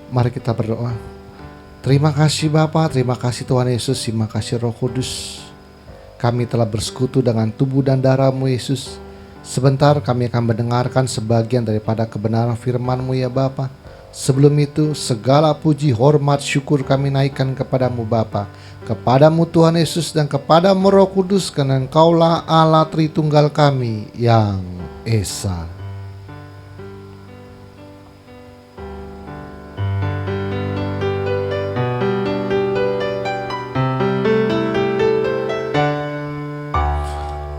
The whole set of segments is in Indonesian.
Mari kita berdoa. Terima kasih Bapa, terima kasih Tuhan Yesus, terima kasih Roh Kudus. Kami telah bersekutu dengan tubuh dan darah-Mu Yesus. Sebentar kami akan mendengarkan sebagian daripada kebenaran firman-Mu ya Bapa. Sebelum itu segala puji, hormat, syukur kami naikkan kepadamu Bapa, kepadamu Tuhan Yesus dan kepadamu Roh Kudus, karena Engkaulah Allah Tritunggal kami yang Esa.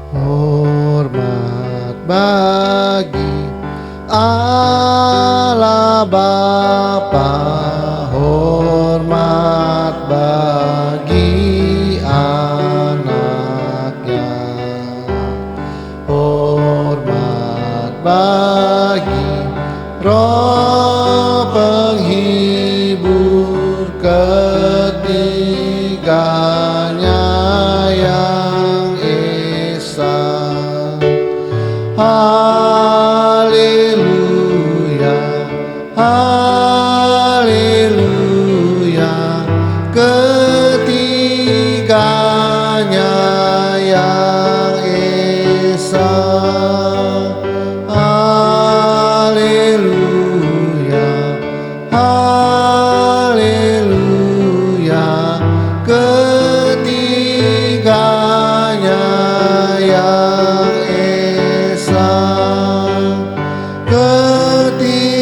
Hormat bagi Allah Bapa, hormat bagi anaknya, hormat bagi Roh penghibur ketiganya yang Esa. Haleluya, haleluya, ketiganya yang Esa. Haleluya, haleluya, ketiganya yang Esa. Ketiganya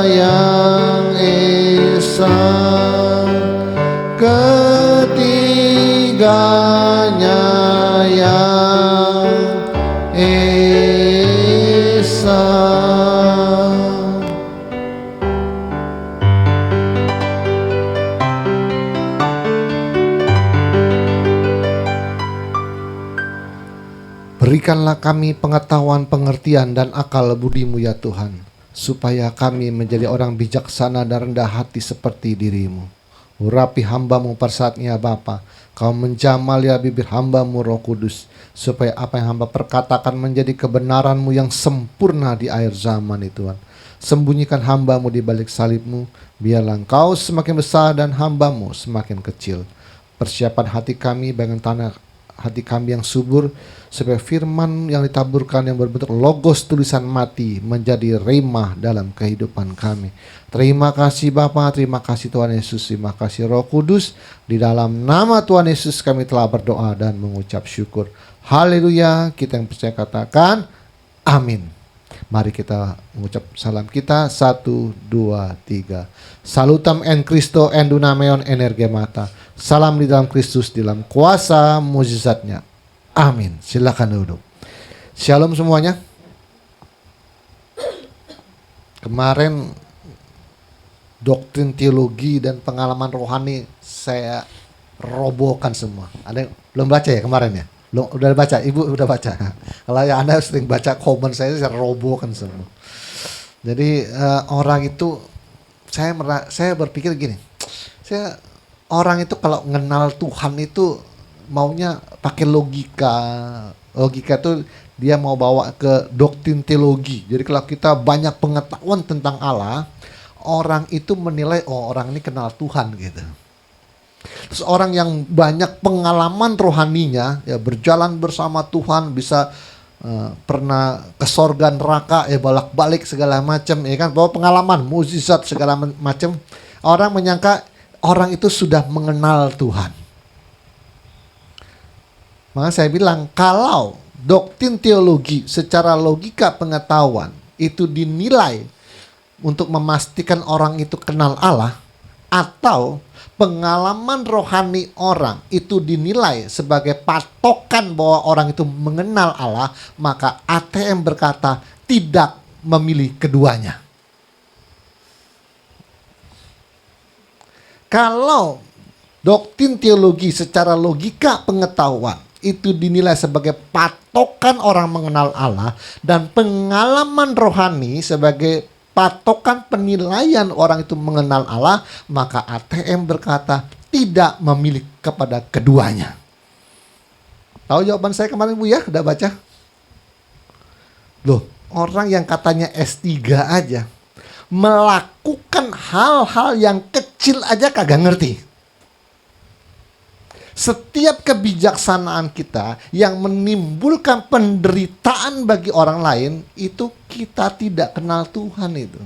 yang Esa, ketiganya yang Esa. Berikanlah kami pengetahuan, pengertian, dan akal budi-Mu ya Tuhan, supaya kami menjadi orang bijaksana dan rendah hati seperti diri-Mu. Urapi hamba-Mu pada saatnya Bapa. Kau menjamal ya bibir hamba-Mu Roh Kudus, supaya apa yang hamba perkatakan menjadi kebenaran-Mu yang sempurna di akhir zaman itu Tuhan. Sembunyikan hamba-Mu di balik salib-Mu, biarlah Engkau semakin besar dan hamba-Mu semakin kecil. Persiapan hati kami bagian tanah hati kami yang subur, supaya firman yang ditaburkan yang berbentuk logos tulisan mati menjadi rhema dalam kehidupan kami. Terima kasih Bapa, terima kasih Tuhan Yesus, terima kasih Roh Kudus. Di dalam nama Tuhan Yesus kami telah berdoa dan mengucap syukur. Haleluya. Kita yang percaya katakan amin. Mari kita mengucap salam kita. 1, 2, 3. Salutam en Christo en dunameon energemata. Salam di dalam Kristus, di dalam kuasa mujizatnya. Amin. Silakan duduk. Shalom semuanya. Kemarin doktrin teologi dan pengalaman rohani saya robohkan semua. Ada yang belum baca ya kemarin ya? Belum, udah baca? Ibu udah baca? Kalau ya Anda sering baca komen saya robohkan semua. Jadi orang itu saya berpikir gini. Orang itu kalau mengenal Tuhan itu maunya pakai logika. Logika itu dia mau bawa ke doktrin teologi. Jadi kalau kita banyak pengetahuan tentang Allah, orang itu menilai orang ini kenal Tuhan gitu. Terus orang yang banyak pengalaman rohaninya, ya berjalan bersama Tuhan, bisa pernah ke sorga neraka, ya bolak-balik segala macam, ya kan, bawa pengalaman, mukjizat segala macam. Orang menyangka orang itu sudah mengenal Tuhan. Maka saya bilang, kalau doktrin teologi secara logika pengetahuan itu dinilai untuk memastikan orang itu kenal Allah, atau pengalaman rohani orang itu dinilai sebagai patokan bahwa orang itu mengenal Allah, maka ATM berkata tidak memilih keduanya. Kalau doktrin teologi secara logika pengetahuan itu dinilai sebagai patokan orang mengenal Allah, dan pengalaman rohani sebagai patokan penilaian orang itu mengenal Allah, maka ATM berkata tidak memilih kepada keduanya. Tahu jawaban saya kemarin Bu ya? Udah baca? Loh, orang yang katanya S3 aja melakukan hal-hal yang kecil aja kagak ngerti. Setiap kebijaksanaan kita yang menimbulkan penderitaan bagi orang lain, itu kita tidak kenal Tuhan itu.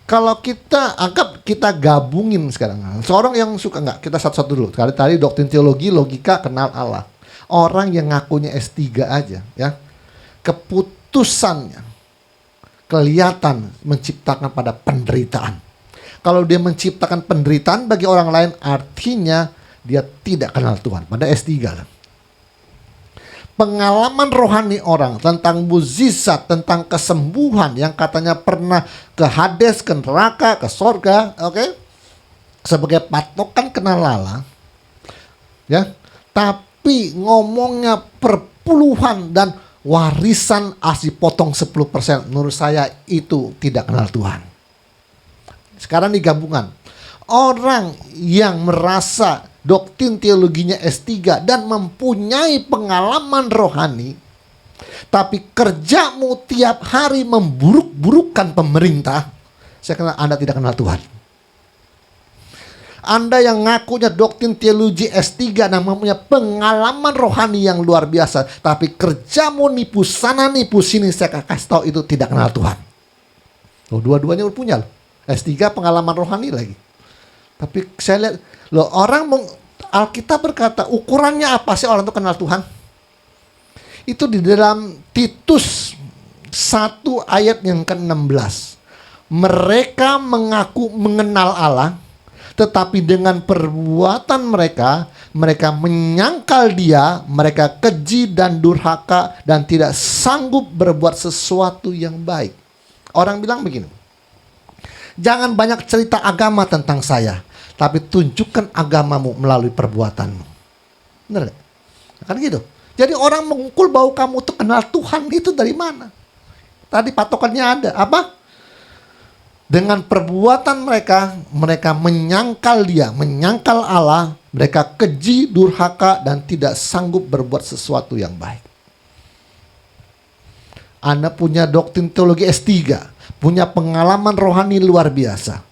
Kalau kita anggap kita gabungin sekarang, seorang yang suka kita satu-satu dulu. Tadi doktrin teologi, logika, kenal Allah. Orang yang ngakunya S3 aja, ya, keputusannya kelihatan menciptakan pada penderitaan. Kalau dia menciptakan penderitaan bagi orang lain, artinya dia tidak kenal Tuhan. Pada S3 lah. Pengalaman rohani orang tentang mukjizat, tentang kesembuhan yang katanya pernah ke Hades, ke neraka, ke sorga, oke? Sebagai patokan kenal Allah, ya. Tapi ngomongnya perpuluhan dan warisan asli potong 10%, menurut saya itu tidak kenal Tuhan. Sekarang digabungan. Orang yang merasa doktrin teologinya S3 dan mempunyai pengalaman rohani, tapi kerjamu tiap hari memburuk-burukkan pemerintah, saya kira Anda tidak kenal Tuhan. Anda yang ngakunya doktrin teologi S3 dan mempunyai pengalaman rohani yang luar biasa, tapi kerjamu nipu sana nipu sini, saya kasih tahu itu tidak kenal Tuhan. Loh, dua-duanya udah punya loh. S3 pengalaman rohani lagi. Tapi saya lihat loh, Alkitab berkata ukurannya apa sih orang itu kenal Tuhan? Itu di dalam Titus 1 ayat yang ke-16. Mereka mengaku mengenal Allah, tetapi dengan perbuatan mereka menyangkal Dia, mereka keji dan durhaka dan tidak sanggup berbuat sesuatu yang baik. Orang bilang begini, jangan banyak cerita agama tentang saya, tapi tunjukkan agamamu melalui perbuatanmu. Benar gak? Kan gitu. Jadi orang mengukur bahwa kamu tuh kenal Tuhan itu dari mana? Tadi patokannya ada. Apa? Dengan perbuatan mereka menyangkal Dia, menyangkal Allah, mereka keji, durhaka, dan tidak sanggup berbuat sesuatu yang baik. Anda punya doktrin teologi S3, punya pengalaman rohani luar biasa,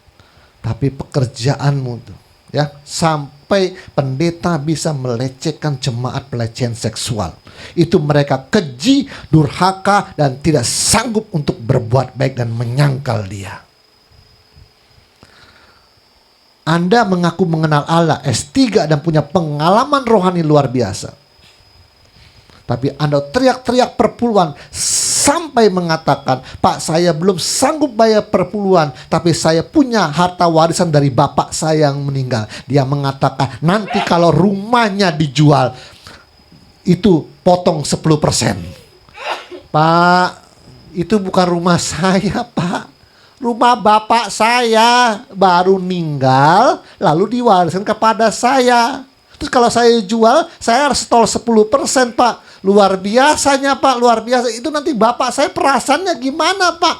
tapi pekerjaanmu tuh, ya, sampai pendeta bisa melecehkan jemaat pelecehan seksual, itu mereka keji, durhaka, dan tidak sanggup untuk berbuat baik dan menyangkal Dia. Anda mengaku mengenal Allah S3 dan punya pengalaman rohani luar biasa, tapi Anda teriak-teriak perpuluhan sampai mengatakan, Pak, saya belum sanggup bayar perpuluhan, tapi saya punya harta warisan dari bapak saya yang meninggal. Dia mengatakan, nanti kalau rumahnya dijual, itu potong 10%. Pak, itu bukan rumah saya, Pak. Rumah bapak saya baru meninggal, lalu diwariskan kepada saya. Terus kalau saya jual, saya harus setor 10%, Pak. Luar biasanya, Pak, luar biasa. Itu nanti bapak saya perasaannya gimana, Pak?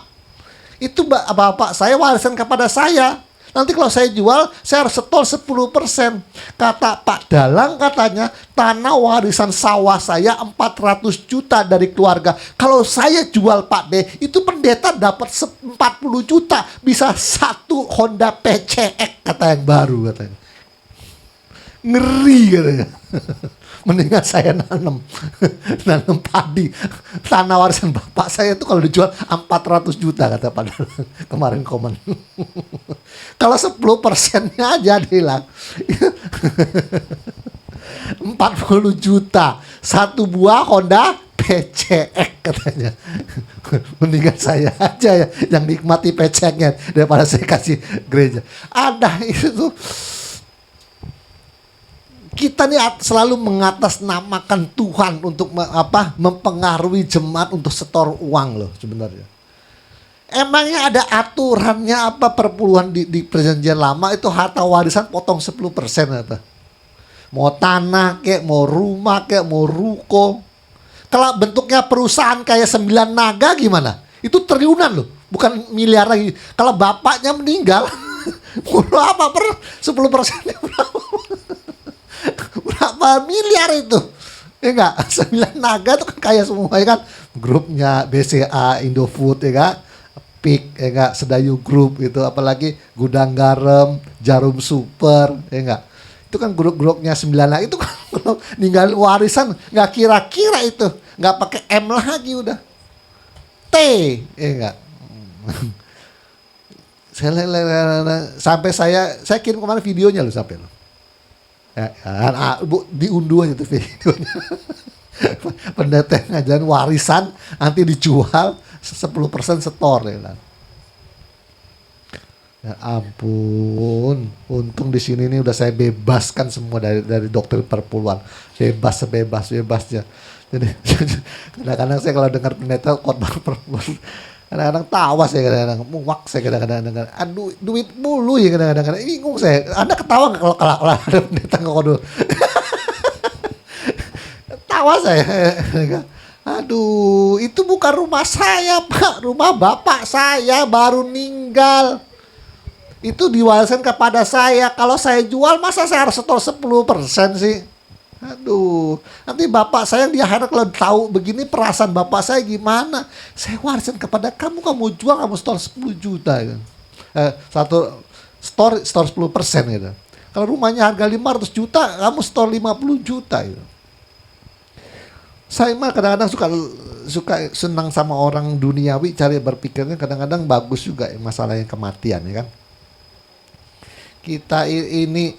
Itu bapak saya warisan kepada saya. Nanti kalau saya jual, saya harus setor 10%. Kata Pak Dalang, katanya tanah warisan sawah saya 400 juta dari keluarga. Kalau saya jual, Pak D, itu pendeta dapat 40 juta. Bisa satu Honda PCX, kata yang baru, katanya. Ngeri, katanya. Mendingan saya nanam padi. Tanah warisan bapak saya itu kalau dijual 400 juta, kata Pak Dalang kemarin komen. Kalau 10%-nya aja hilang 40 juta, satu buah Honda PCX, katanya. Mendingan saya aja ya yang nikmati PCX-nya daripada saya kasih gereja. Ada itu. Kita nih selalu mengatasnamakan Tuhan untuk mempengaruhi jemaat untuk setor uang loh sebenarnya. Emangnya ada aturannya apa perpuluhan di perjanjian lama itu harta warisan potong 10% apa? Mau tanah kek, mau rumah kek, mau ruko. Kalau bentuknya perusahaan kayak 9 naga gimana? Itu triliunan loh, bukan miliar lagi. Kalau bapaknya meninggal, berapa 10%-nya berapa? Berapa miliar itu? Ya enggak, 9 naga itu kan kaya semua ya kan. Grupnya BCA, Indofood ya kan. PIK ya enggak, Sedayu Group itu, apalagi Gudang Garam, Jarum Super ya enggak. Itu kan grup-grupnya 9 naga itu kan kalau ninggalin warisan enggak kira-kira itu, enggak pakai M lagi udah. T ya enggak. Sampai saya kirim kemana videonya loh sampai loh. Ya, diunduh aja tuh videonya. Pendeta ngajarin warisan nanti dijual 10% setor ya kan. Ya ampun, untung di sini nih udah saya bebaskan semua dari doktrin perpuluhan, bebas sebebas-bebasnya. Jadi kadang-kadang saya kalau dengar pendeta khotbah perpuluhan, kadang-kadang tawa saya, kadang-kadang muak saya, kadang-kadang aduh duit mulu ya, kadang-kadang bingung saya. Anda ketawa nggak kalau ada pendeta khotbah? Tawa saya. Aduh, itu bukan rumah saya, Pak, rumah bapak saya baru meninggal. Itu diwariskan kepada saya. Kalau saya jual masa saya harus setor 10% sih? Aduh, nanti bapak saya di akhirat kalau tahu begini perasaan bapak saya gimana? Saya warisan kepada kamu, kamu jual kamu setor 10 juta gitu. Store 10% gitu. Kalau rumahnya harga 500 juta, kamu setor 50 juta gitu. Saya mah kadang-kadang suka senang sama orang duniawi, cari berpikirnya kadang-kadang bagus juga masalah yang kematian ya kan. Kita ini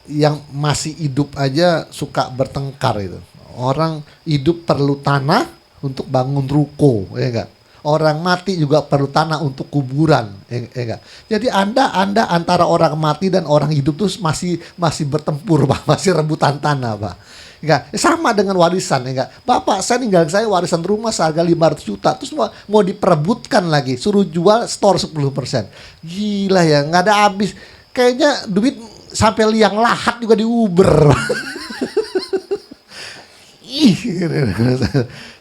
yang masih hidup aja suka bertengkar itu. Orang hidup perlu tanah untuk bangun ruko, ya enggak? Orang mati juga perlu tanah untuk kuburan, ya enggak? Jadi Anda antara orang mati dan orang hidup tuh masih bertempur, Pak, masih rebutan tanah, Pak. Enggak, sama dengan warisan, enggak. Bapak saya ninggalin saya warisan rumah seharga 500 juta, terus mau diperebutkan lagi, suruh jual store 10%. Gila ya, nggak ada habis. Kayaknya duit sampai liang lahat juga diuber. Ih,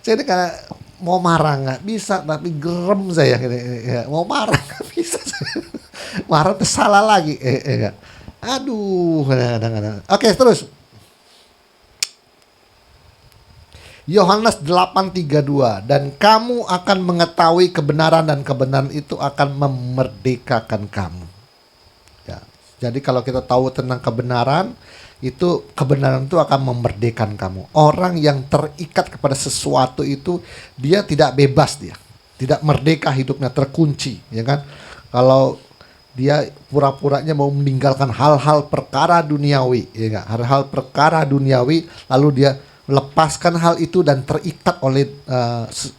saya ini kayak mau marah nggak bisa, tapi gerem saya. Mau marah nggak bisa. Marah tuh salah lagi. Aduh, kadang-kadang. Oke, terus. Yohanes 8:32, dan kamu akan mengetahui kebenaran dan kebenaran itu akan memerdekakan kamu. Ya, jadi kalau kita tahu tentang kebenaran, itu kebenaran itu akan memerdekakan kamu. Orang yang terikat kepada sesuatu itu dia tidak bebas, dia tidak merdeka hidupnya, terkunci, ya kan? Kalau dia pura-puranya mau meninggalkan hal-hal perkara duniawi, ya kan? Hal-hal perkara duniawi, lalu dia lepaskan hal itu dan terikat oleh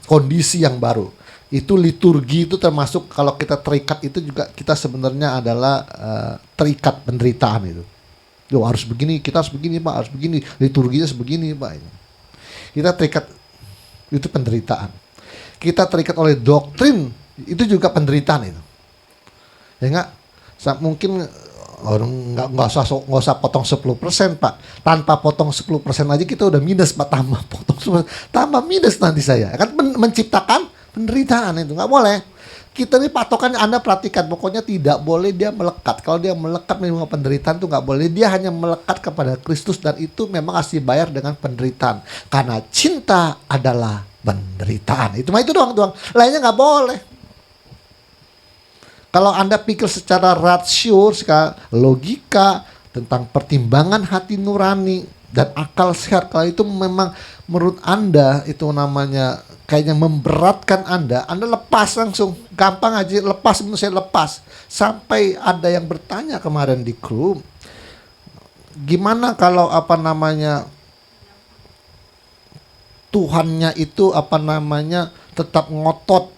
kondisi yang baru. Itu liturgi itu termasuk, kalau kita terikat itu juga kita sebenarnya adalah terikat penderitaan itu. Yo harus begini, kita harus begini, Pak, harus begini, liturginya sebegini, Pak. Kita terikat, itu penderitaan. Kita terikat oleh doktrin, itu juga penderitaan itu. Ya enggak? Mungkin orang nggak usah potong 10%, Pak. Tanpa potong 10% aja kita udah minus, Pak. Tambah minus nanti saya. Kan menciptakan penderitaan itu nggak boleh. Kita ini patokannya, Anda perhatikan, pokoknya tidak boleh dia melekat. Kalau dia melekat menerima penderitaan itu nggak boleh. Dia hanya melekat kepada Kristus, dan itu memang harus dibayar dengan penderitaan. Karena cinta adalah penderitaan. Itu doang. Lainnya nggak boleh. Kalau Anda pikir secara rasio, secara logika, tentang pertimbangan hati nurani dan akal sehat, kalau itu memang menurut Anda itu namanya kayaknya memberatkan Anda lepas langsung. Gampang aja, lepas, saya lepas. Sampai ada yang bertanya kemarin di grup, gimana kalau Tuhannya itu tetap ngotot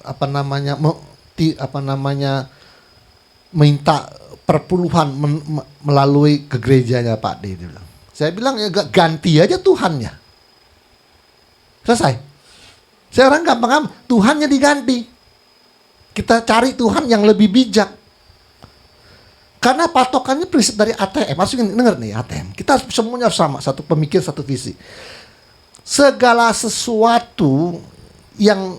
minta perpuluhan melalui ke gerejanya, Pak D. Dia bilang. Saya bilang ya ganti aja Tuhannya. Selesai. Saya orang gampang, Tuhannya diganti. Kita cari Tuhan yang lebih bijak. Karena patokannya prinsip dari ATM. Maksudnya denger nih ATM. Kita semuanya sama, satu pemikir, satu visi. Segala sesuatu yang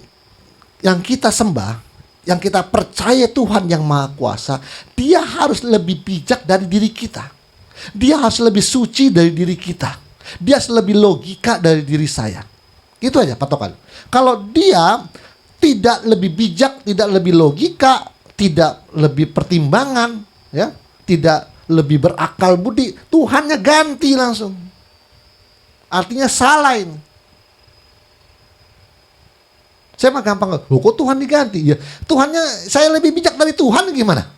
kita sembah, yang kita percaya Tuhan yang Maha Kuasa, dia harus lebih bijak dari diri kita. Dia harus lebih suci dari diri kita. Dia lebih logika dari diri saya. Itu aja patokan. Kalau dia tidak lebih bijak, tidak lebih logika, tidak lebih pertimbangan, ya, tidak lebih berakal budi, Tuhannya ganti langsung. Artinya salah ini. Saya mah gampang, kok Tuhan diganti? Ya, Tuhannya saya lebih bijak dari Tuhan gimana?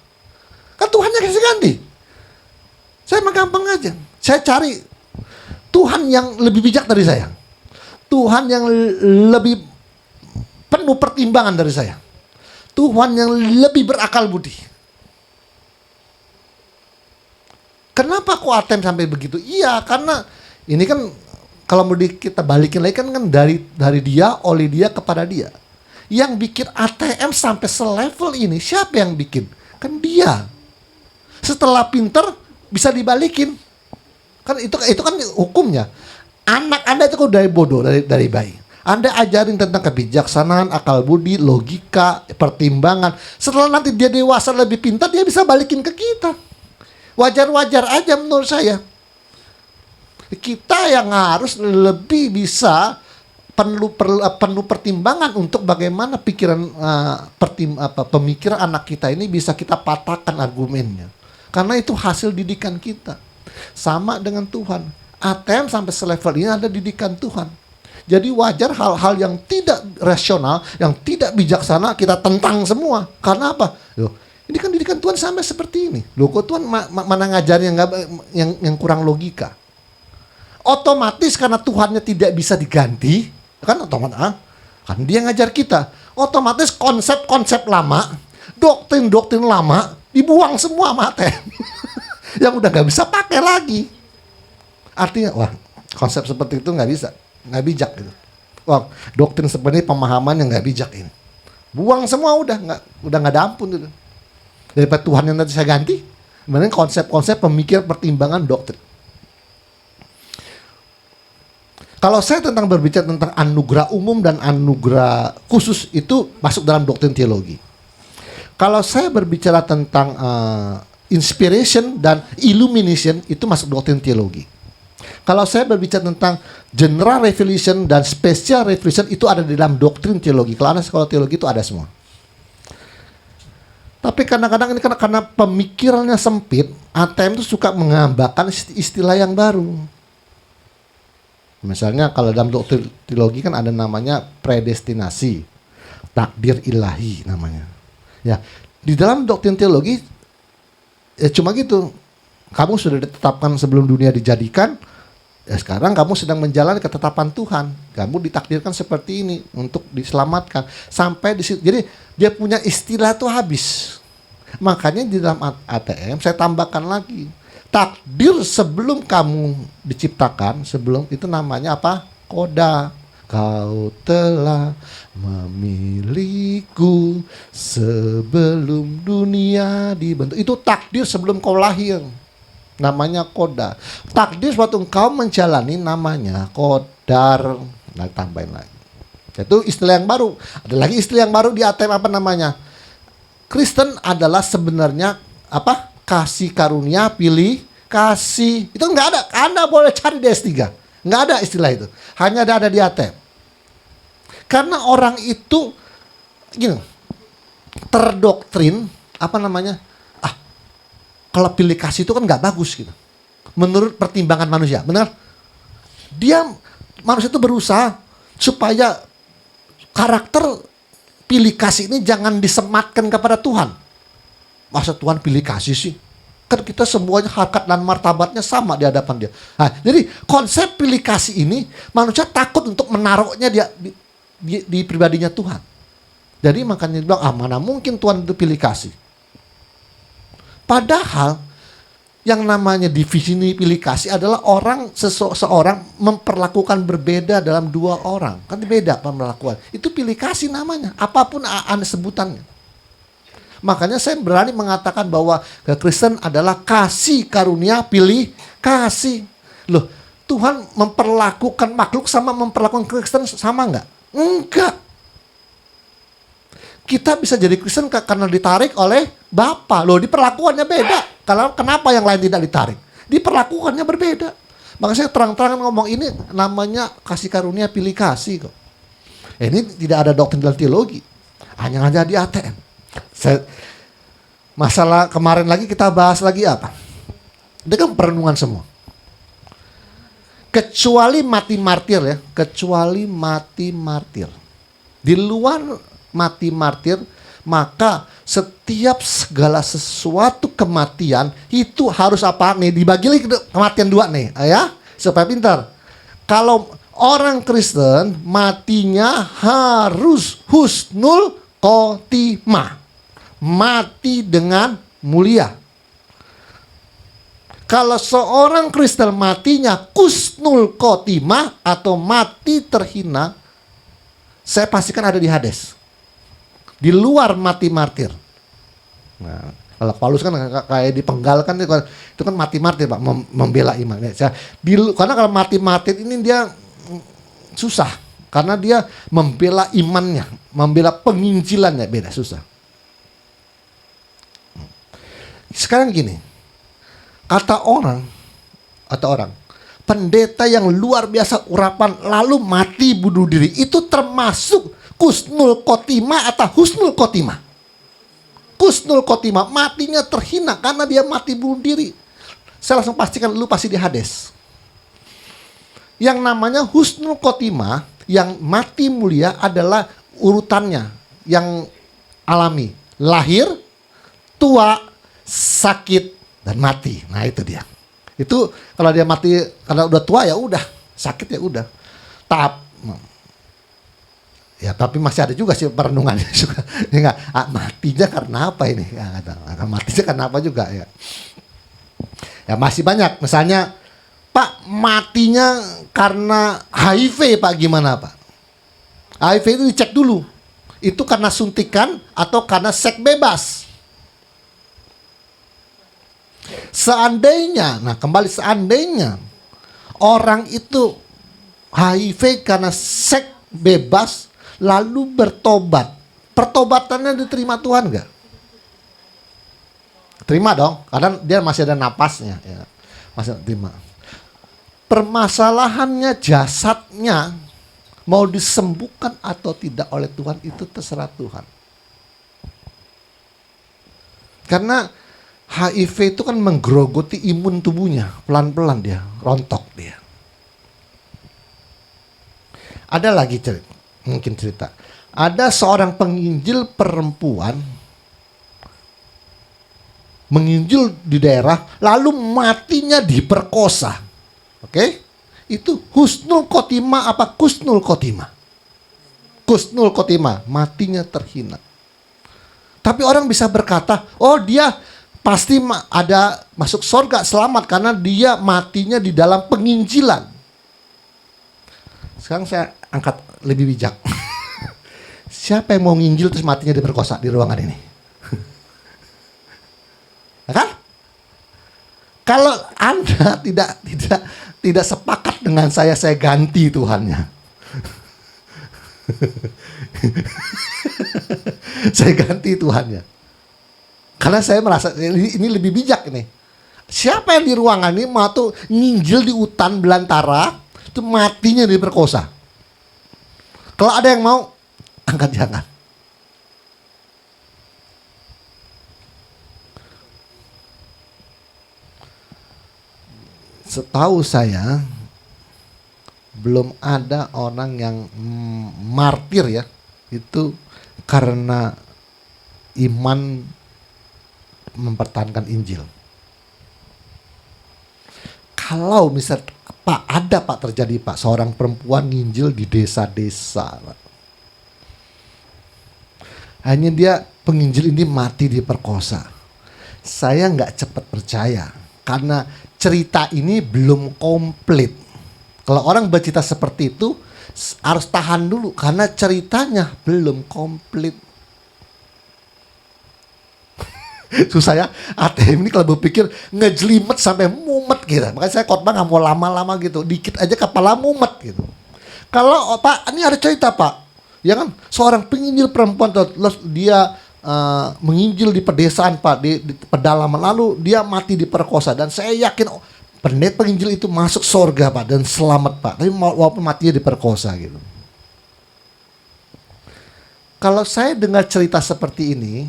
Kan Tuhannya kasih ganti. Saya mah gampang aja. Saya cari Tuhan yang lebih bijak dari saya. Tuhan yang lebih penuh pertimbangan dari saya. Tuhan yang lebih berakal budi. Kenapa kok ATM sampai begitu? Iya, karena ini kan kalau mau kita balikin lagi kan dari dia, oleh dia, kepada dia. Yang bikin ATM sampai selevel ini, siapa yang bikin? Kan dia. Setelah pinter bisa dibalikin. Kan itu kan hukumnya. Anak Anda itu kok dari bodoh, dari bayi. Anda ajarin tentang kebijaksanaan, akal budi, logika, pertimbangan. Setelah nanti dia dewasa lebih pintar, dia bisa balikin ke kita. Wajar-wajar aja menurut saya. Kita yang harus lebih bisa penuh pertimbangan untuk bagaimana pemikiran anak kita ini bisa kita patahkan argumennya. Karena itu hasil didikan kita. Sama dengan Tuhan. ATM sampai selevel ini ada didikan Tuhan. Jadi wajar hal-hal yang tidak rasional, yang tidak bijaksana kita tentang semua. Karena apa? Loh, ini kan didikan Tuhan sampai seperti ini. Loh, kok Tuhan mana ngajarin yang kurang logika? Otomatis karena Tuhannya tidak bisa diganti, kan otomatis kan dia ngajar kita. Otomatis konsep-konsep lama, doktrin-doktrin lama dibuang semua mate. Yang udah nggak bisa pakai lagi. Artinya, wah, konsep seperti itu nggak bijak gitu. Wah, doktrin seperti ini pemahaman yang nggak bijak ini. Buang semua udah nggak ada ampun gitu. Daripada Tuhan yang nanti saya ganti, kemudian konsep-konsep pemikir pertimbangan doktrin. Kalau saya berbicara tentang anugerah umum dan anugerah khusus itu masuk dalam doktrin teologi. Kalau saya berbicara tentang inspiration dan illumination itu masuk doktrin teologi. Kalau saya berbicara tentang general revelation dan special revelation itu ada di dalam doktrin teologi. Kalau Anda sekolah teologi itu ada semua. Tapi kadang-kadang ini karena pemikirannya sempit, ATM itu suka menambahkan istilah yang baru. Misalnya kalau dalam doktrin teologi kan ada namanya predestinasi, takdir ilahi namanya. Ya, di dalam doktrin teologi ya cuma gitu. Kamu sudah ditetapkan sebelum dunia dijadikan. Ya sekarang kamu sedang menjalani ketetapan Tuhan. Kamu ditakdirkan seperti ini untuk diselamatkan. Sampai di situ. Jadi dia punya istilah itu habis. Makanya di dalam ATM saya tambahkan lagi. Takdir sebelum kamu diciptakan, sebelum itu namanya apa? Koda. Kau telah memilihku sebelum dunia dibentuk. Itu takdir sebelum kau lahir. Namanya koda. Takdir waktu engkau menjalani namanya kodar. Nah, tambahin lagi. Itu istilah yang baru. Ada lagi istilah yang baru di ATM apa namanya? Kristen adalah sebenarnya apa? Kasih karunia, pilih kasih. Itu enggak ada. Anda boleh cari di S3. Enggak ada istilah itu. Hanya ada di ATM. Karena orang itu gini, terdoktrin apa namanya? Kalau pilih kasih itu kan nggak bagus gitu. Menurut pertimbangan manusia, benar? Manusia itu berusaha supaya karakter pilih kasih ini jangan disematkan kepada Tuhan. Masa Tuhan pilih kasih sih? Kan kita semuanya harkat dan martabatnya sama di hadapan dia. Nah, jadi konsep pilih kasih ini manusia takut untuk menaruhnya di pribadinya Tuhan. Jadi makanya dia bilang, mana mungkin Tuhan itu pilih kasih. Padahal yang namanya divisi pilih kasih adalah seseorang memperlakukan berbeda dalam dua orang. Kan beda perlakuan. Itu pilih kasih namanya. Apapun Anda sebutannya. Makanya saya berani mengatakan bahwa kekristenan adalah kasih karunia pilih kasih. Loh, Tuhan memperlakukan makhluk sama memperlakukan Kristen sama enggak? Enggak. Kita bisa jadi Kristen karena ditarik oleh Bapa. Loh, diperlakuannya beda. Kenapa yang lain tidak ditarik? Diperlakuannya berbeda. Maka saya terang-terangan ngomong, ini namanya kasih karunia pilih kasih kok. Ini tidak ada doktrin dalam teologi, hanya aja di ATM. Masalah kemarin lagi kita bahas lagi apa? Itu kan perenungan semua. Kecuali mati martir ya, kecuali mati martir. Di luar mati martir, maka setiap segala sesuatu kematian itu harus apa nih? Dibagi lagi kematian dua nih, ya, supaya pintar. Kalau orang Kristen matinya harus husnul khotimah, mati dengan mulia. Kalau seorang Kristen matinya kusnul khotimah atau mati terhina, saya pastikan ada di Hades. Di luar mati martir. Nah, kalau Paulus kan kayak dipenggal kan, itu kan mati martir Pak, membela iman. Karena kalau mati martir ini dia susah. Karena dia membela imannya, membela penginjilannya, beda, susah. Sekarang gini, kata orang, pendeta yang luar biasa urapan lalu mati bunuh diri, itu termasuk kusnul khotimah atau husnul khotimah? Kusnul khotimah, matinya terhina karena dia mati bunuh diri. Saya langsung pastikan lu pasti di Hades. Yang namanya husnul khotimah, yang mati mulia adalah urutannya yang alami. Lahir, tua, sakit, dan mati. Nah itu dia. Itu kalau dia mati karena udah tua ya udah, sakit ya udah. Tapi masih ada juga sih perenungannya juga. Ya, matinya karena apa ini? Matinya karena apa juga ya? Ya masih banyak. Misalnya, Pak, matinya karena HIV, Pak, gimana Pak? HIV itu dicek dulu. Itu karena suntikan atau karena seks bebas. Seandainya orang itu HIV karena seks bebas lalu bertobat, pertobatannya diterima Tuhan nggak? Terima dong, karena dia masih ada napasnya, ya. Masih terima. Permasalahannya jasadnya mau disembuhkan atau tidak oleh Tuhan itu terserah Tuhan. Karena HIV itu kan menggerogoti imun tubuhnya, pelan-pelan dia, rontok dia. Ada lagi cerita. Ada seorang penginjil perempuan menginjil di daerah, lalu matinya diperkosa. Oke? Itu husnul khotimah apa kusnul khotimah? Kusnul khotimah, matinya terhina. Tapi orang bisa berkata, oh dia pasti ada masuk surga selamat karena dia matinya di dalam penginjilan. Sekarang saya angkat lebih bijak. Siapa yang mau nginjil terus matinya diperkosa di ruangan ini? Ya kan? Kalau Anda tidak sepakat dengan saya ganti Tuhannya. Saya ganti Tuhannya. Karena saya merasa ini lebih bijak ini. Siapa yang di ruangan ini mau tuh nginjil di hutan belantara, itu matinya diperkosa. Kalau ada yang mau, angkat tangan. Setahu saya, belum ada orang yang martir ya, itu karena iman mempertahankan Injil. Kalau misal Pak, ada Pak terjadi Pak, seorang perempuan nginjil di desa-desa Pak. Hanya dia penginjil ini mati diperkosa. Saya nggak cepat percaya karena cerita ini belum komplit. Kalau orang bercerita seperti itu harus tahan dulu karena ceritanya belum komplit. Susah ya, ATM ini kalau berpikir ngejelimet sampai mumet gitu. Makanya saya khotbah nggak mau lama-lama gitu, dikit aja kepala mumet gitu. Kalau Pak, ini ada cerita Pak, ya kan, seorang penginjil perempuan, dia menginjil di pedesaan Pak, di pedalaman, lalu dia mati diperkosa. Dan saya yakin Pendeta penginjil itu masuk sorga Pak dan selamat Pak. Tapi walaupun matinya diperkosa gitu. Kalau saya dengar cerita seperti ini,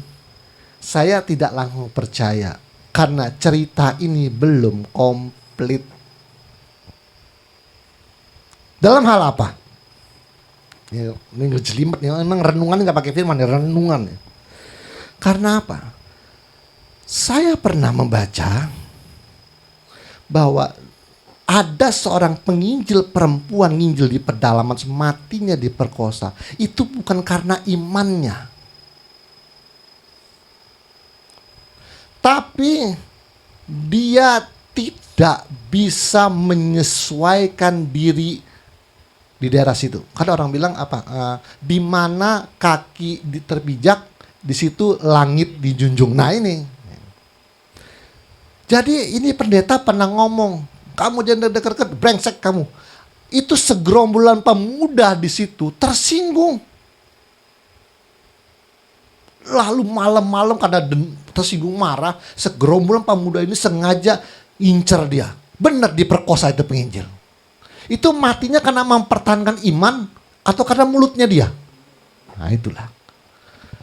saya tidak langsung percaya. Karena cerita ini belum komplit. Dalam hal apa? Ya, ini jelimet nih, memang renungan nggak pakai firman ya, renungan ya. Karena apa? Saya pernah membaca bahwa ada seorang penginjil perempuan nginjil di pedalaman, matinya diperkosa. Itu bukan karena imannya, tapi dia tidak bisa menyesuaikan diri di daerah situ. Kan orang bilang apa? Di mana kaki terpijak, di situ langit dijunjung. Nah ini. Jadi ini pendeta pernah ngomong, kamu jangan dekat-dekat, brengsek kamu. Itu segerombolan pemuda di situ tersinggung. Lalu malam-malam karena tersinggung marah, segerombolan pemuda ini sengaja incer dia. Benar diperkosa itu penginjil. Itu matinya karena mempertahankan iman atau karena mulutnya dia. Nah itulah.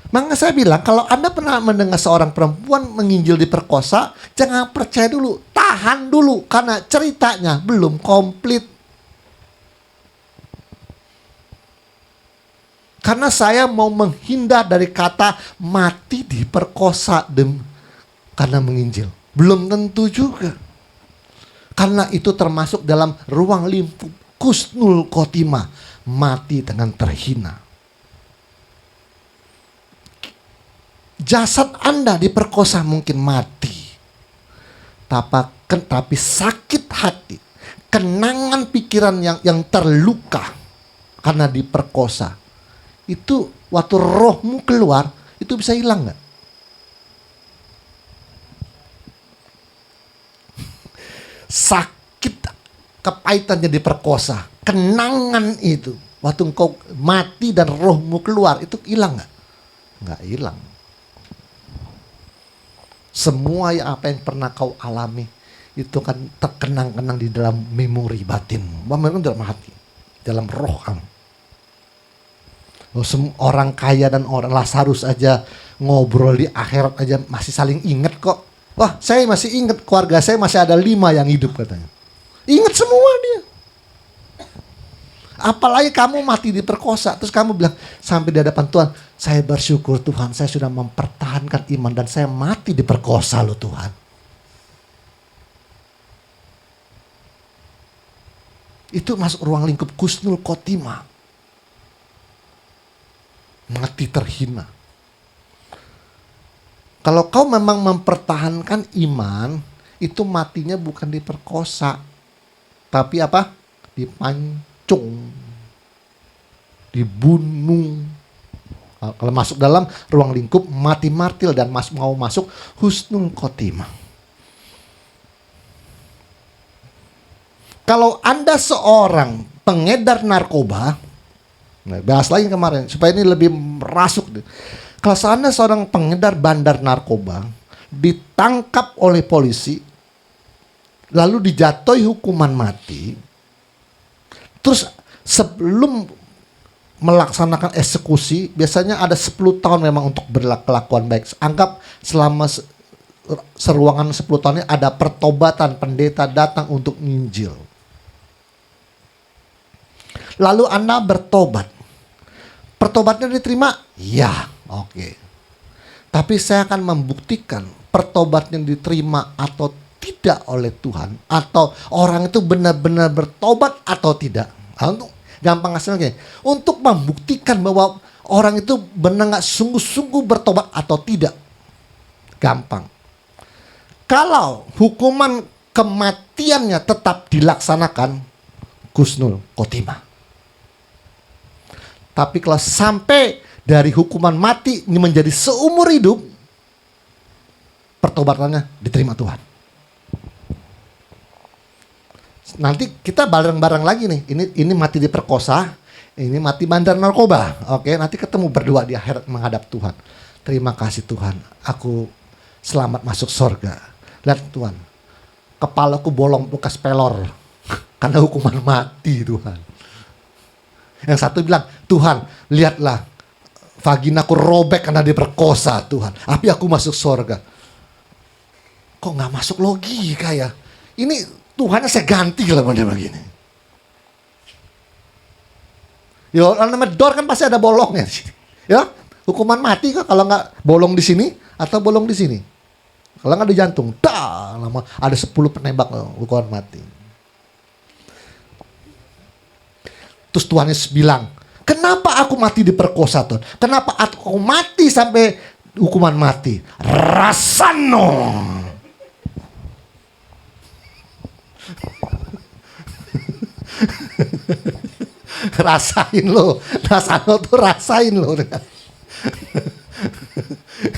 Makanya saya bilang kalau Anda pernah mendengar seorang perempuan menginjil diperkosa, jangan percaya dulu, tahan dulu karena ceritanya belum komplit. Karena saya mau menghindar dari kata mati diperkosa karena menginjil. Belum tentu juga. Karena itu termasuk dalam ruang lingkup kusnul khotimah, mati dengan terhina. Jasad Anda diperkosa mungkin mati, tapi sakit hati, kenangan pikiran yang terluka karena diperkosa, itu waktu rohmu keluar, itu bisa hilang nggak? Sakit kepahitannya diperkosa, kenangan itu waktu engkau mati dan rohmu keluar, itu hilang nggak? Nggak hilang. Semua apa yang pernah kau alami itu kan terkenang-kenang di dalam memori batin, memang dalam hati, dalam roh kamu. Orang kaya dan orang Lazarus aja ngobrol di akhirat aja masih saling ingat kok. Wah, saya masih ingat, keluarga saya masih ada 5 yang hidup katanya. Ingat semua dia. Apalagi kamu mati diperkosa, terus kamu bilang sampai di hadapan Tuhan, saya bersyukur Tuhan, saya sudah mempertahankan iman dan saya mati diperkosa loh Tuhan. Itu masuk ruang lingkup kusnul khotimah. Mati terhina. Kalau kau memang mempertahankan iman, itu matinya bukan diperkosa, tapi apa? Dipancung, dibunuh. Kalau masuk dalam ruang lingkup mati martir dan mau masuk husnul khotimah. Kalau Anda seorang pengedar narkoba, nah bahas lagi kemarin supaya ini lebih merasuk. Kalau Anda seorang pengedar bandar narkoba ditangkap oleh polisi, lalu dijatuhi hukuman mati, terus sebelum melaksanakan eksekusi, biasanya ada 10 tahun memang untuk berkelakuan baik. Anggap selama seruangan 10 tahun ini ada pertobatan, pendeta datang untuk nginjil. Lalu Anda bertobat. Pertobatnya diterima? Ya, oke. Tapi saya akan membuktikan pertobatnya diterima atau tidak oleh Tuhan, atau orang itu benar-benar bertobat atau tidak. Gampang hasilnya, untuk membuktikan bahwa orang itu benar nggak sungguh-sungguh bertobat atau tidak, gampang. Kalau hukuman kematiannya tetap dilaksanakan, kusnul khotimah. Tapi kalau sampai dari hukuman mati ini menjadi seumur hidup, pertobatannya diterima Tuhan. Nanti kita bareng-bareng lagi nih. Ini mati diperkosa, ini mati bandar narkoba. Oke, nanti ketemu berdua di akhirat menghadap Tuhan. Terima kasih Tuhan, aku selamat masuk surga. Lihat Tuhan, kepalaku bolong bekas pelor karena hukuman mati Tuhan. Yang satu bilang, Tuhan lihatlah vaginaku robek karena diperkosa Tuhan, tapi aku masuk surga. Kok gak masuk logika ya? Ini Tuhannya saya ganti lah model begini. Ya namanya dor kan pasti ada bolongnya di sini. Ya, hukuman mati kok kalau nggak bolong di sini atau bolong di sini. Kalau nggak di jantung, lama ada 10 penembak hukuman mati. Terus Tuhan Yesus bilang, kenapa aku mati diperkosa Tuhan? Kenapa aku mati sampai hukuman mati? Rasano. Rasain lo, rasano tuh rasain lo.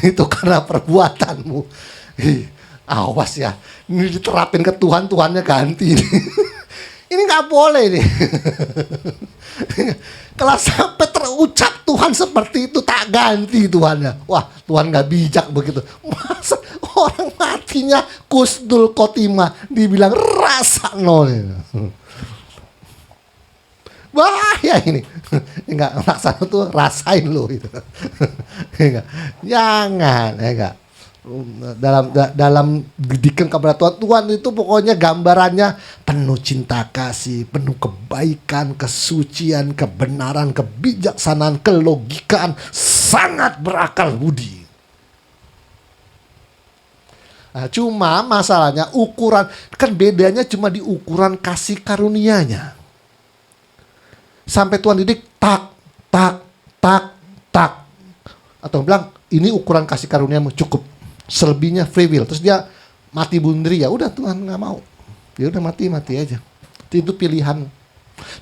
Itu karena perbuatanmu. Awas ya, ini diterapin ke Tuhan, Tuhannya ganti. Ini nggak boleh nih. Kalau sampai terucap Tuhan seperti itu, tak ganti Tuhannya. Wah, Tuhan nggak bijak begitu. Masa orang matinya kusdul khotimah dibilang rasano. Bahaya ini. Enggak, laksana tuh rasain lo itu. Enggak. Jangan, enggak. Dalam didikan kepada Tuhan itu pokoknya gambarannya penuh cinta kasih, penuh kebaikan, kesucian, kebenaran, kebijaksanaan, kelogikaan, sangat berakal budi. Nah, cuma masalahnya ukuran, kan bedanya cuma di ukuran kasih karunia-Nya. Sampai Tuhan didik tak. Atau bilang ini ukuran kasih karunia-Mu cukup. Selebihnya free will. Terus dia mati bunuh diri, ya udah Tuhan nggak mau. Ya udah mati aja. Itu pilihan.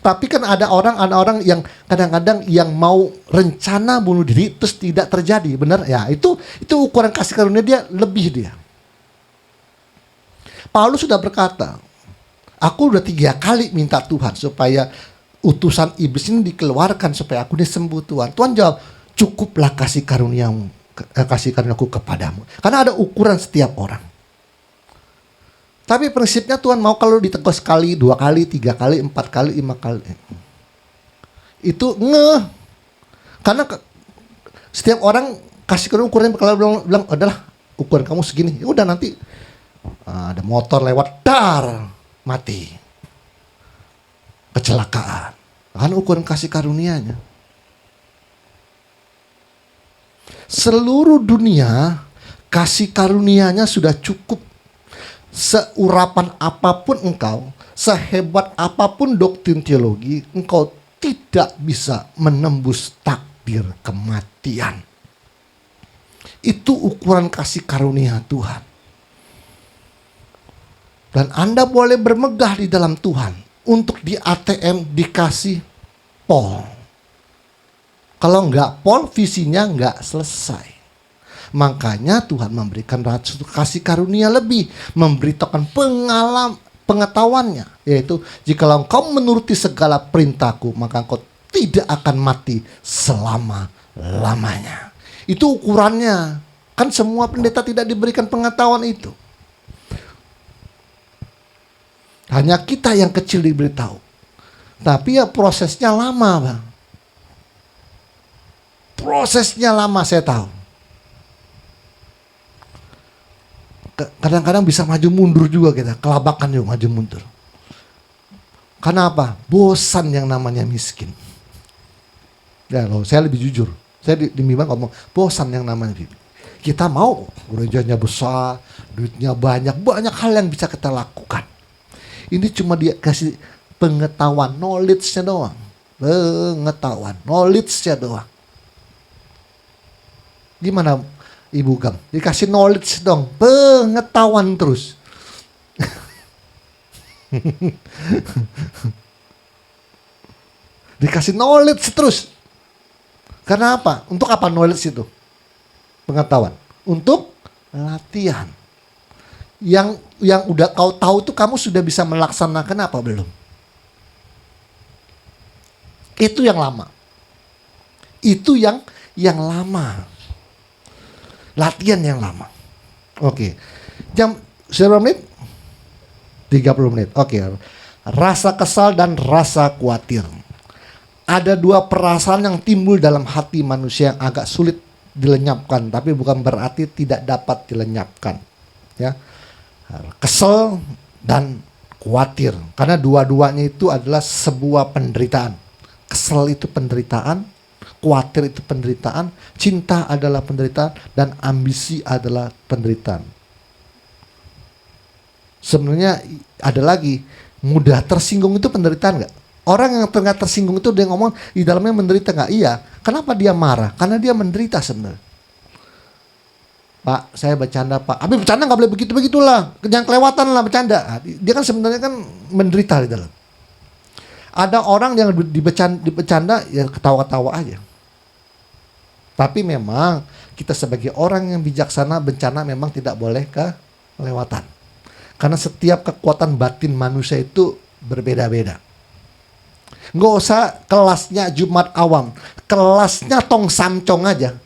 Tapi kan ada orang yang kadang-kadang yang mau rencana bunuh diri terus tidak terjadi, benar? Ya itu ukuran kasih karunia dia lebih dia. Paulus sudah berkata, aku udah 3 kali minta Tuhan supaya utusan iblis ini dikeluarkan supaya aku disembuh Tuhan. Tuhan jawab, cukuplah kasih karuniaku kepadamu. Karena ada ukuran setiap orang. Tapi prinsipnya Tuhan mau kalau ditegur sekali, 2 kali, 3 kali, 4 kali, 5 kali. Itu karena setiap orang kasih karunia ukurannya kalau bilang adalah ukuran kamu segini. Ya udah nanti ada motor lewat, mati. Kecelakaan. Kan ukuran kasih karunia-Nya. Seluruh dunia kasih karunia-Nya sudah cukup. Seurapan apapun engkau, sehebat apapun doktrin teologi, engkau tidak bisa menembus takdir kematian. Itu ukuran kasih karunia Tuhan. Dan Anda boleh bermegah di dalam Tuhan. Untuk di ATM dikasih pol. Kalau enggak pol, visinya enggak selesai. Makanya Tuhan memberikan kasih karunia lebih. Memberitakan pengetahuannya. Yaitu, jikalau engkau menuruti segala perintahku, maka engkau tidak akan mati selama-lamanya. Itu ukurannya. Kan semua pendeta tidak diberikan pengetahuan itu. Hanya kita yang kecil diberitahu. Tapi ya prosesnya lama, Bang. Prosesnya lama, saya tahu. Kadang-kadang bisa maju mundur juga kita. Kelabakan juga maju mundur. Karena apa? Bosan yang namanya miskin. Ya loh, saya lebih jujur. Saya di mimbar ngomong, bosan yang namanya miskin. Kita mau gerejanya besar, duitnya banyak hal yang bisa kita lakukan. Ini cuma dia kasih pengetahuan, knowledge-nya doang. Pengetahuan, knowledge-nya doang. Gimana Ibu Gam? Dikasih knowledge dong, pengetahuan terus. Dikasih knowledge terus. Karena apa? Untuk apa knowledge itu? Pengetahuan. Untuk latihan. Yang udah kau tahu tuh kamu sudah bisa melaksanakan apa belum? Itu yang lama. Itu yang lama. Latihan yang lama. Oke. Jam berapa menit? 30 menit. Oke. Rasa kesal dan rasa khawatir. Ada dua perasaan yang timbul dalam hati manusia yang agak sulit dilenyapkan, tapi bukan berarti tidak dapat dilenyapkan. Ya. Kesel dan khawatir. Karena dua-duanya itu adalah sebuah penderitaan. Kesel itu penderitaan, khawatir itu penderitaan, cinta adalah penderitaan, dan ambisi adalah penderitaan. Sebenarnya ada lagi, mudah tersinggung itu penderitaan nggak? Orang yang tengah tersinggung itu dia ngomong di dalamnya menderita nggak? Iya. Kenapa dia marah? Karena dia menderita sebenarnya. Pak, saya bercanda Pak. Tapi bercanda nggak boleh begitu-begitulah. Jangan kelewatan lah bercanda. Dia kan sebenarnya kan menderita di dalam. Ada orang yang dibecanda ya ketawa-ketawa aja. Tapi memang kita sebagai orang yang bijaksana, bencana memang tidak boleh kelewatan. Karena setiap kekuatan batin manusia itu berbeda-beda. Nggak usah kelasnya Jumat awam, kelasnya Tong Samcong aja.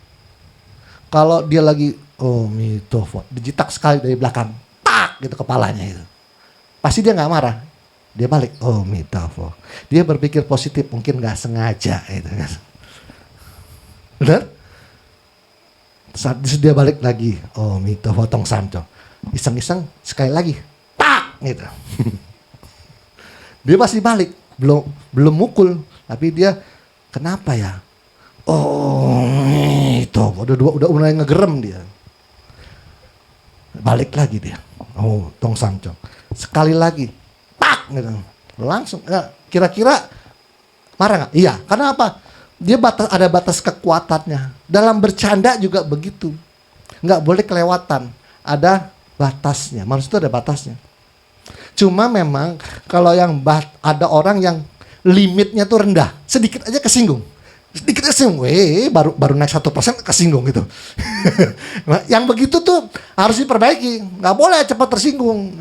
Kalau dia lagi mitofo, dijitak sekali dari belakang, tak gitu kepalanya itu, pasti dia nggak marah, dia balik mitofo. Dia berpikir positif, mungkin nggak sengaja itu kan, benar? Saat dia balik lagi, mitofo Tong Samcong, iseng-iseng sekali lagi, tak gitu. Dia pasti balik. Belum mukul, tapi dia kenapa ya? Itu udah mulai ngegerem dia. Balik lagi dia. Tong Samcong. Sekali lagi, tak gitu. Langsung. Kira-kira marah nggak? Iya. Karena apa? Dia ada batas kekuatannya. Dalam bercanda juga begitu. Nggak boleh kelewatan. Ada batasnya. Manusia itu ada batasnya. Cuma memang kalau yang ada orang yang limitnya tuh rendah, sedikit aja kesinggung, baru naik 1% kesinggung gitu. Nah, yang begitu tuh harus diperbaiki, nggak boleh cepat tersinggung,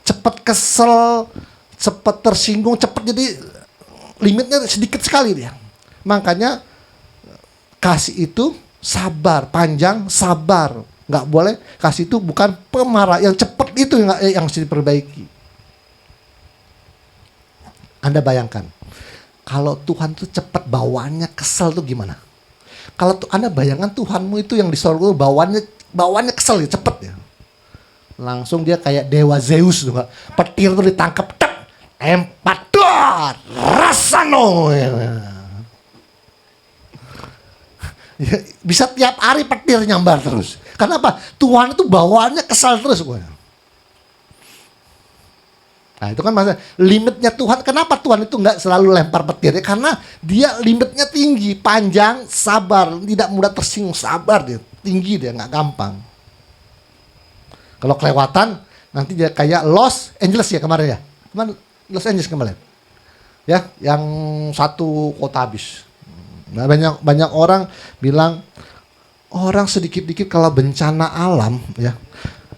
cepat kesel, cepat tersinggung, cepat jadi limitnya sedikit sekali dia. Makanya kasih itu sabar, panjang sabar. Nggak boleh, kasih itu bukan pemarah, yang cepat itu yang harus diperbaiki. Anda bayangkan, kalau Tuhan tuh cepat bawaannya kesel tuh gimana? Kalau Anda bayangkan Tuhanmu itu yang di sorga bawaannya kesel ya, cepet ya. Langsung dia kayak dewa Zeus tuh, petir tuh ditangkap, empator, rasano. Ya, bisa tiap hari petir nyambar terus. Kenapa? Tuhan itu bawaannya kesal terus. Nah itu kan maksudnya limitnya Tuhan. Kenapa Tuhan itu nggak selalu lempar petir? Ya, karena dia limitnya tinggi, panjang, sabar, tidak mudah tersinggung, sabar dia, tinggi dia, nggak gampang. Kalau kelewatan nanti dia kayak Los Angeles ya kemarin ya. Kemarin Los Angeles kemarin. Ya, yang satu kota habis. Nah, banyak orang bilang orang sedikit-dikit kalau bencana alam ya.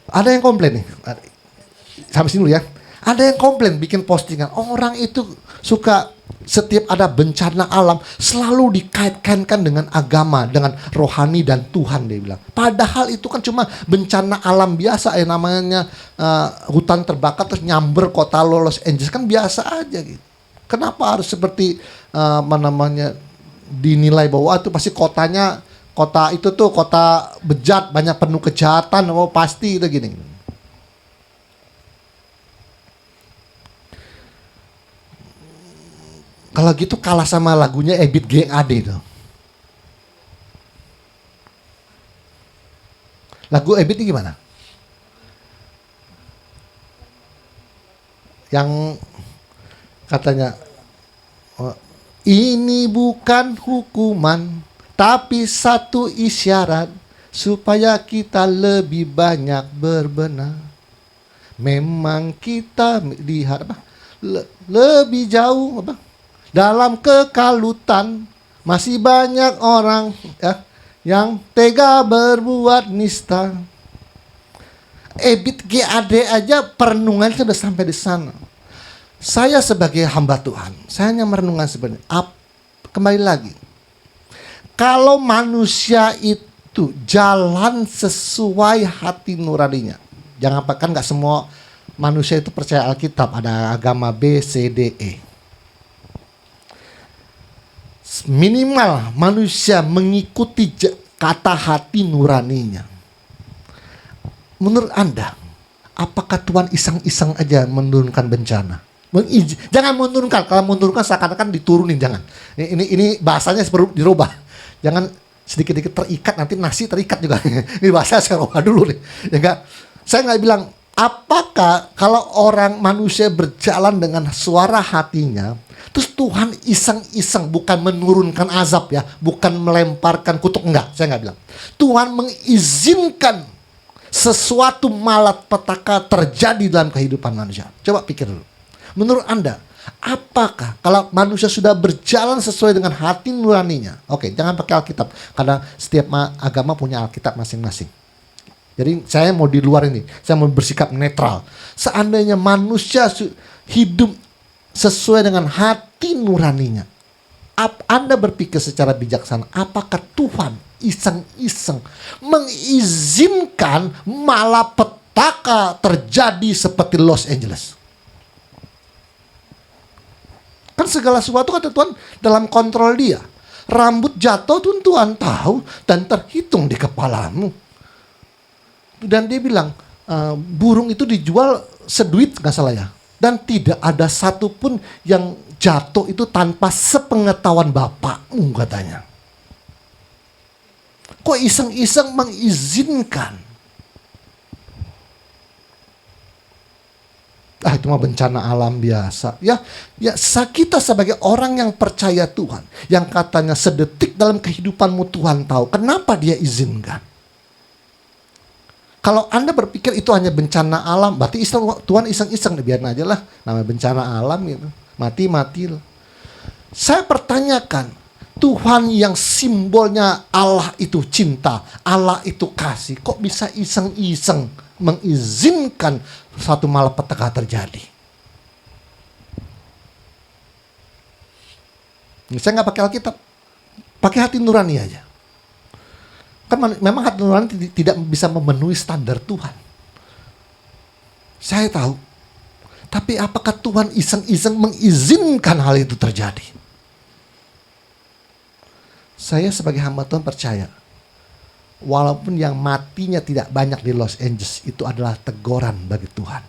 Ada yang komplain nih. Sampai sini dulu ya. Ada yang komplain bikin postingan. Orang itu suka setiap ada bencana alam selalu dikaitkan dengan agama, dengan rohani dan Tuhan dia bilang. Padahal itu kan cuma bencana alam biasa namanya hutan terbakar terus nyamber kota Los Angeles kan biasa aja gitu. Kenapa harus seperti dinilai bahwa itu pasti kota itu tuh kota bejat, banyak penuh kejahatan, pasti itu gini. Kalau gitu kalah sama lagunya Ebit GAD itu. Lagu Ebit ini gimana? Yang katanya ini bukan hukuman, tapi satu isyarat supaya kita lebih banyak berbenah. Memang kita lihat lebih jauh dalam kekalutan, masih banyak orang yang tega berbuat nista. Ebit GAD aja perenungan sudah sampai di sana. Saya sebagai hamba Tuhan, saya hanya merenungkan sebenarnya. Kembali lagi, kalau manusia itu jalan sesuai hati nuraninya, jangan kan nggak semua manusia itu percaya Alkitab, ada agama B, C, D, E. Minimal manusia mengikuti kata hati nuraninya. Menurut Anda, apakah Tuhan iseng-iseng aja menurunkan bencana? Jangan menurunkan. Kalau menurunkan seakan-akan diturunin, jangan. Ini bahasanya perlu dirubah. Jangan sedikit-sedikit terikat, nanti nasi terikat juga. Ini bahasa saya rubah dulu nih. Ya enggak? Saya nggak bilang, apakah kalau orang manusia berjalan dengan suara hatinya, terus Tuhan iseng-iseng, bukan menurunkan azab ya, bukan melemparkan kutuk, enggak, saya nggak bilang. Tuhan mengizinkan sesuatu malapetaka terjadi dalam kehidupan manusia. Coba pikir dulu. Menurut Anda, apakah kalau manusia sudah berjalan sesuai dengan hati nuraninya? Oke, jangan pakai Alkitab, karena setiap agama punya Alkitab masing-masing. Jadi saya mau di luar ini, saya mau bersikap netral. Seandainya manusia hidup sesuai dengan hati nuraninya, Anda berpikir secara bijaksana, apakah Tuhan iseng-iseng mengizinkan malapetaka terjadi seperti Los Angeles? Kan segala sesuatu kata Tuhan dalam kontrol dia. Rambut jatuh Tuhan tahu dan terhitung di kepalamu. Dan dia bilang, burung itu dijual seduit, nggak salah ya. Dan tidak ada satupun yang jatuh itu tanpa sepengetahuan bapakmu, katanya. Kok iseng-iseng mengizinkan? Itu mah bencana alam biasa. Ya, kita sebagai orang yang percaya Tuhan, yang katanya sedetik dalam kehidupanmu Tuhan tahu, kenapa dia izinkan? Kalau Anda berpikir itu hanya bencana alam, berarti Tuhan iseng-iseng, biarin aja lah, namanya bencana alam gitu. Mati-mati. Saya pertanyakan, Tuhan yang simbolnya Allah itu cinta, Allah itu kasih, kok bisa iseng-iseng mengizinkan satu malapetaka terjadi? Saya nggak pakai Alkitab, pakai hati nurani aja. Kan memang hati nurani tidak bisa memenuhi standar Tuhan. Saya tahu. Tapi apakah Tuhan iseng-iseng mengizinkan hal itu terjadi? Saya sebagai hamba Tuhan percaya, walaupun yang matinya tidak banyak di Los Angeles, itu adalah teguran bagi Tuhan.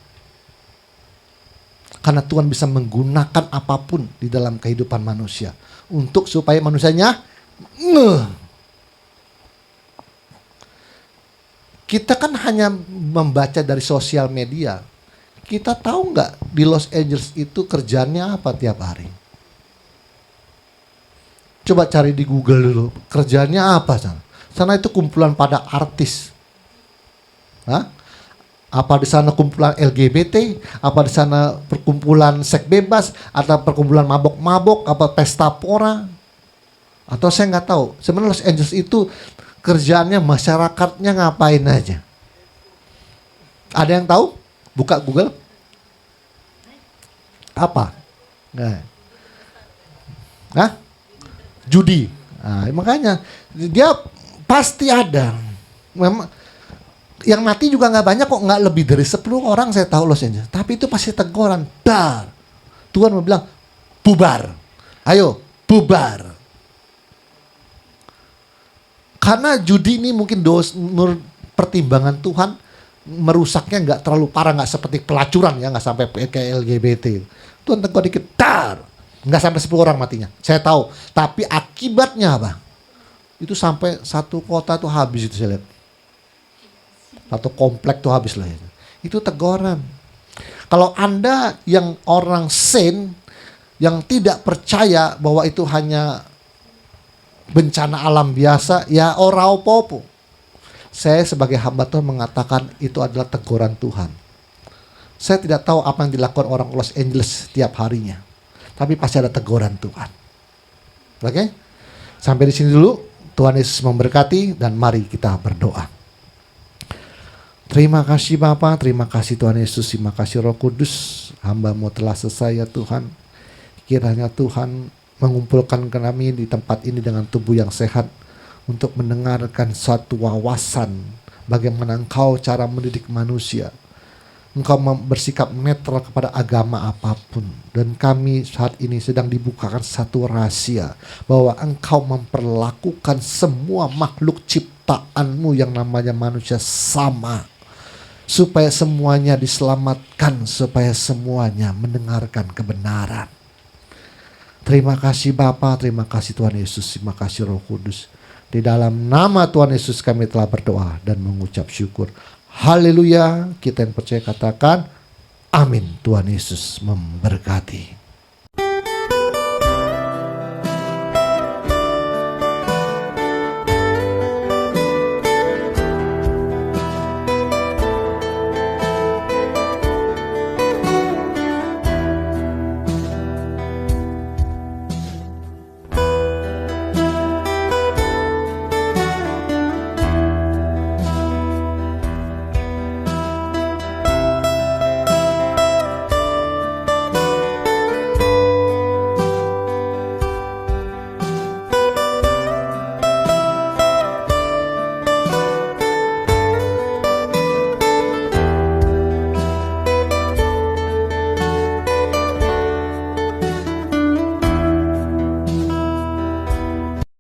Karena Tuhan bisa menggunakan apapun di dalam kehidupan manusia untuk supaya manusianya Kita kan hanya membaca dari sosial media. Kita tahu nggak di Los Angeles itu kerjaannya apa tiap hari? Coba cari di Google dulu, kerjaannya apa sana? Sana itu kumpulan pada artis. Hah? Apa di sana kumpulan LGBT? Apa di sana perkumpulan seks bebas? Atau perkumpulan mabok-mabok? Apa pesta pora? Atau saya nggak tahu. Sebenarnya Los Angeles itu kerjaannya masyarakatnya ngapain aja? Ada yang tahu? Buka Google. Apa? Hah? Judi. Makanya dia pasti ada. Memang yang mati juga nggak banyak kok, nggak lebih dari 10 orang saya tahu Los Angeles. Tapi itu pasti teguran. Tuhan mau bilang bubar. Ayo bubar. Karena judi ini mungkin menurut pertimbangan Tuhan merusaknya nggak terlalu parah, nggak seperti pelacuran ya, nggak sampai kayak LGBT. Tuhan tegur dikit, nggak sampai 10 orang matinya. Saya tahu, tapi akibatnya apa? Itu sampai satu kota tuh habis itu saya lihat. Satu komplek tuh habis lah. Itu teguran. Kalau Anda yang orang sane, yang tidak percaya bahwa itu hanya bencana alam biasa, ya ora opo-opo. Saya sebagai hamba Tuhan mengatakan itu adalah teguran Tuhan. Saya tidak tahu apa yang dilakukan orang Los Angeles setiap harinya, tapi pasti ada teguran Tuhan. Oke? Sampai di sini dulu. Tuhan Yesus memberkati dan mari kita berdoa. Terima kasih Bapa, terima kasih Tuhan Yesus, terima kasih Roh Kudus. Hamba-Mu telah selesai ya Tuhan. Kiranya Tuhan mengumpulkan kami di tempat ini dengan tubuh yang sehat untuk mendengarkan suatu wawasan bagaimana Engkau cara mendidik manusia. Engkau bersikap netral kepada agama apapun. Dan kami saat ini sedang dibukakan satu rahasia, bahwa Engkau memperlakukan semua makhluk ciptaanmu yang namanya manusia sama, supaya semuanya diselamatkan, supaya semuanya mendengarkan kebenaran. Terima kasih Bapa, terima kasih Tuhan Yesus, terima kasih Roh Kudus. Di dalam nama Tuhan Yesus kami telah berdoa dan mengucap syukur. Haleluya. Kita yang percaya katakan amin. Tuhan Yesus memberkati.